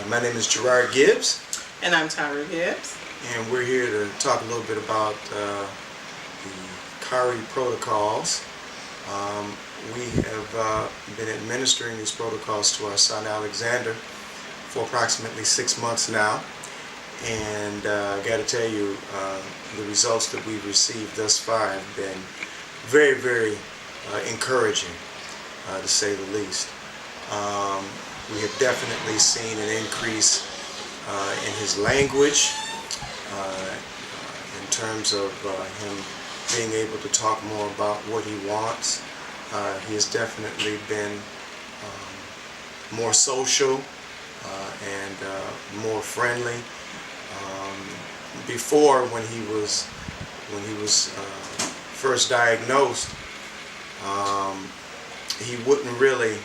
My name is Gerard Gibbs, And I'm Tyra Gibbs. and we're here to talk a little bit about the Dakhari protocols. We have been administering these protocols to our son Alexander for approximately 6 months now, and I got to tell you, the results that we've received thus far have been very, very encouraging, to say the least. We have definitely seen an increase in his language, in terms of him being able to talk more about what he wants. He has definitely been more social and more friendly. Before, when he was first diagnosed, he wouldn't really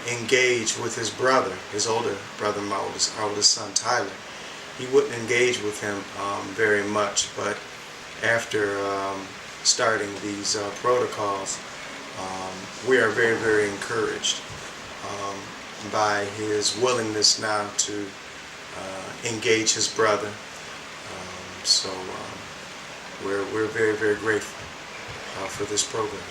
engage with his brother, his older brother, my oldest son Tyler. He wouldn't engage with him very much, but after starting these protocols, we are very, very encouraged by his willingness now to engage his brother. So we're very, very grateful for this program.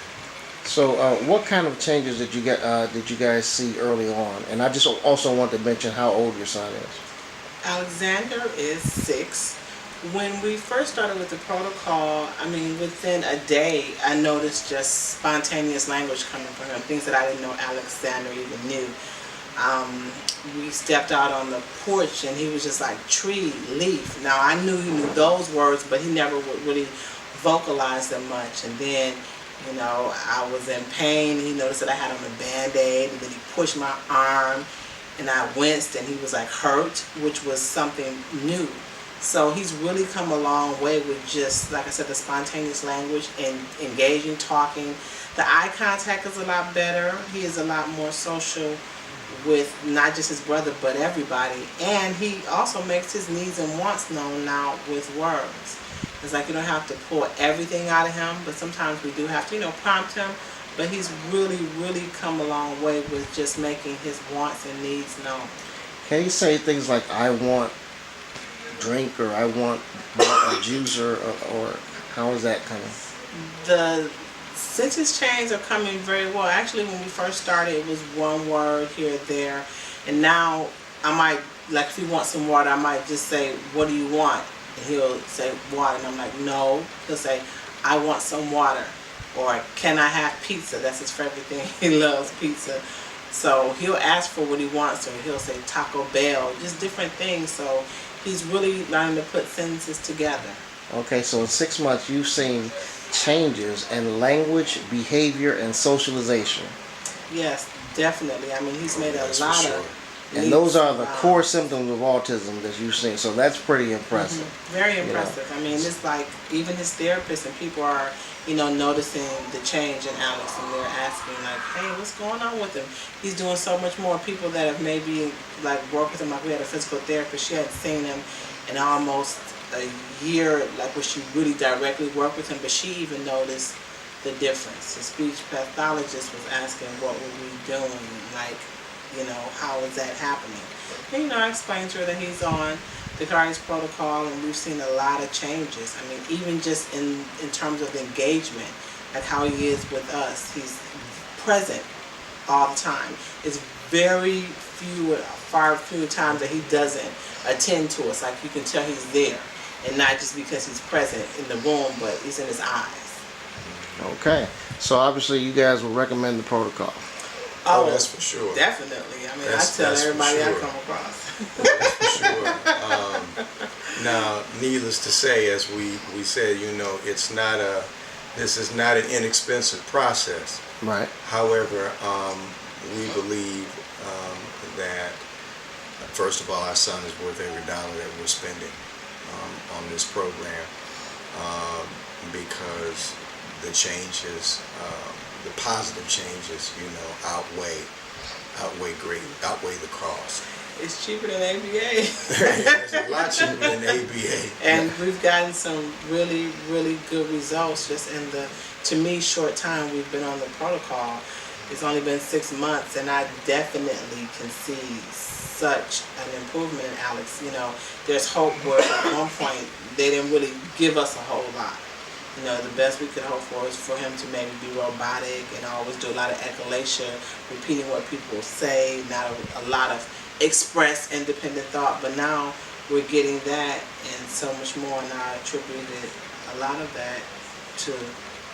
So, what kind of changes did you guys see early on? And I just also want to mention how old your son is. Alexander is 6. When we first started with the protocol, within a day, I noticed just spontaneous language coming from him, things that I didn't know Alexander even knew. We stepped out on the porch and he was just like tree, leaf. Now I knew he knew those words, but he never would really vocalize them much. And then, I was in pain. He noticed that I had on a Band-Aid, and then he pushed my arm and I winced and he was like hurt, which was something new. So he's really come a long way with just, like I said, the spontaneous language and engaging, talking. The eye contact is a lot better. He is a lot more social with not just his brother, but everybody. And he also makes his needs and wants known now with words. It's like you don't have to pull everything out of him, but sometimes we do have to, prompt him. But he's really, really come a long way with just making his wants and needs known. Can you say things like, I want drink, or I want a juice, or how is that coming? The sentence chains are coming very well. Actually, when we first started, it was one word here, there. And now I might, like if he wants some water, I might just say, what do you want? And he'll say water, and I'm like, no. He'll say, I want some water. Or can I have pizza? That's his favorite thing. He loves pizza. So he'll ask for what he wants, or he'll say Taco Bell, just different things. So he's really learning to put sentences together. Okay, so in 6 months you've seen changes in language, behavior, and socialization. Yes, definitely. He's made a lot of. And those are the core symptoms of autism that you've seen, so that's pretty impressive. Mm-hmm. Very impressive. It's like even his therapists and people are, noticing the change in Alex, and they're asking like, hey, what's going on with him? He's doing so much more. People that have maybe like worked with him, like we had a physical therapist, she hadn't seen him in almost a year, like where she really directly worked with him, but she even noticed the difference. The speech pathologist was asking what were we doing, like, how is that happening? And, I explained to her that he's on Dakhari's protocol, and we've seen a lot of changes. Even just in terms of engagement, like how he is with us. He's present all the time. It's far few times that he doesn't attend to us. Like you can tell he's there, and not just because he's present in the room, but it's in his eyes. Okay, so obviously you guys would recommend the protocol. Oh, that's for sure. Definitely. I tell everybody I come across. That's for sure. Now, needless to say, as we said, this is not an inexpensive process. Right. However, we believe that, first of all, our son is worth every dollar that we're spending on this program, because the changes, the positive changes, outweigh the cost. It's cheaper than ABA. It's a lot cheaper than ABA. And we've gotten some really, really good results just in the, to me, short time we've been on the protocol. It's only been 6 months, and I definitely can see such an improvement in Alex. You know, there's hope where at one point they didn't really give us a whole lot. You know, the best we could hope for is for him to maybe be robotic and always do a lot of echolation, repeating what people say, not a lot of express independent thought. But now we're getting that and so much more, and I attributed a lot of that to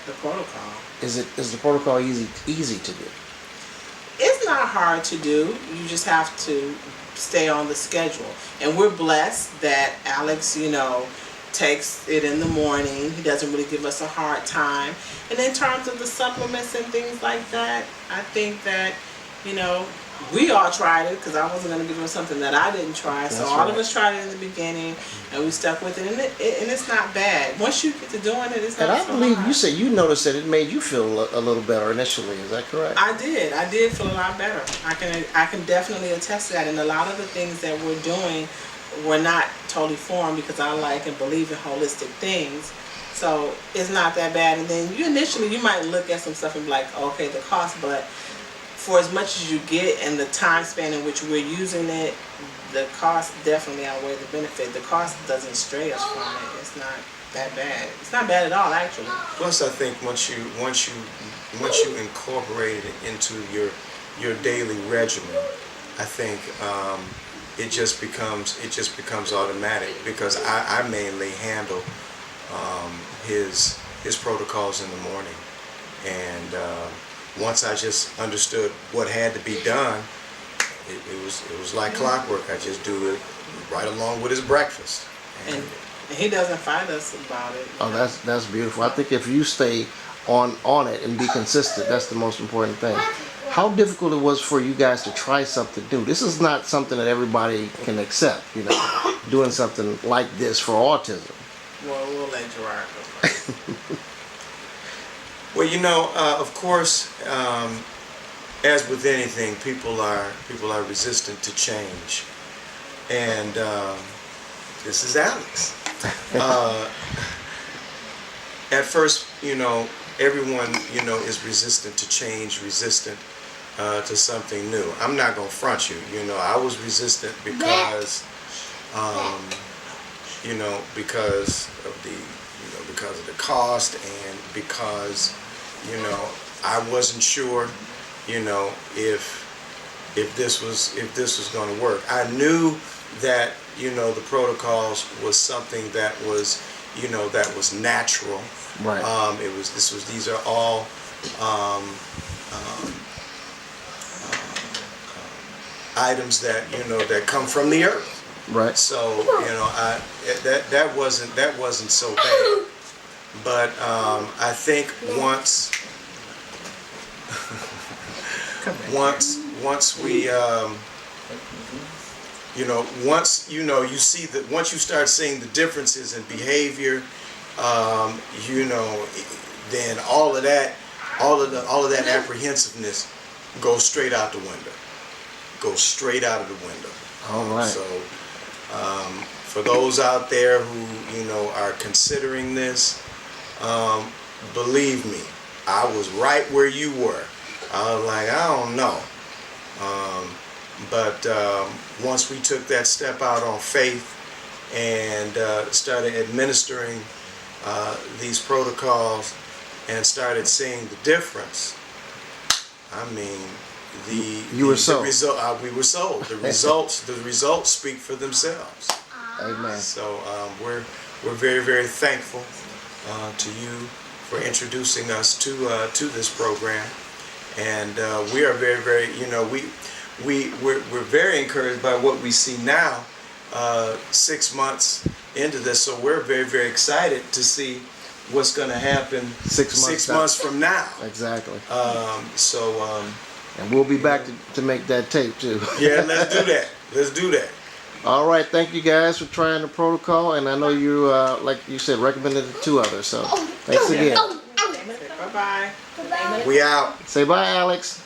the protocol. Is the protocol easy to do? It's not hard to do. You just have to stay on the schedule. And we're blessed that Alex, you know, takes it in the morning. He doesn't really give us a hard time. And in terms of the supplements and things like that, I think that, you know, we all tried it because I wasn't going to give him something that I didn't try. So That's all right. of us tried it in the beginning, and we stuck with it. And it's not bad. Once you get to doing it, it's not And I so believe hard. you said you noticed that it made you feel a little better initially. Is that correct? I did feel a lot better. I can definitely attest to that. And a lot of the things that we're doing were not totally foreign because I like and believe in holistic things. So it's not that bad. And then you might look at some stuff and be like, okay, the cost, but for as much as you get and the time span in which we're using it, the cost definitely outweighs the benefit. The cost doesn't stray us from it. It's not that bad. It's not bad at all, actually. Plus, I think once you incorporate it into your daily regimen, I think it just becomes automatic because I mainly handle his protocols in the morning, and once I just understood what had to be done, it was like clockwork. I just do it right along with his breakfast. And he doesn't fight us about it. Oh, that's beautiful. I think if you stay on it and be consistent, that's the most important thing. How difficult it was for you guys to try something new? This is not something that everybody can accept, you know, doing something like this for autism. Well, we'll let Gerard go first. Well, you know, of course, as with anything, people are resistant to change, and this is Alex. At first, you know, everyone, you know, is resistant to change, resistant to something new. I'm not gonna front you. You know, I was resistant because, you know, because of the cost, and because, you know, I wasn't sure, you know, if this was going to work. I knew that, you know, the protocols was something that was, you know, that was natural. Right. These are all items that, you know, that come from the earth. Right. So, you know, that wasn't so bad. But I think once we you know, once you start seeing the differences in behavior, you know, then all of that apprehensiveness goes straight out the window. All right. So for those out there who, you know, are considering this, believe me, I was right where you were. I was like, I don't know. But once we took that step out on faith and started administering these protocols and started seeing the difference, I mean, we were sold. The results speak for themselves. Amen. So we're very, very thankful to you for introducing us to this program, and we are very, very, you know, we're very encouraged by what we see now, 6 months into this. So we're very, very excited to see what's going to happen 6 months from now. Exactly. And we'll be back to make that tape too. Yeah, let's do that. All right, thank you guys for trying the protocol, and I know you, like you said, recommended it to others. So thanks again. Bye bye. We out. Say bye, Alex.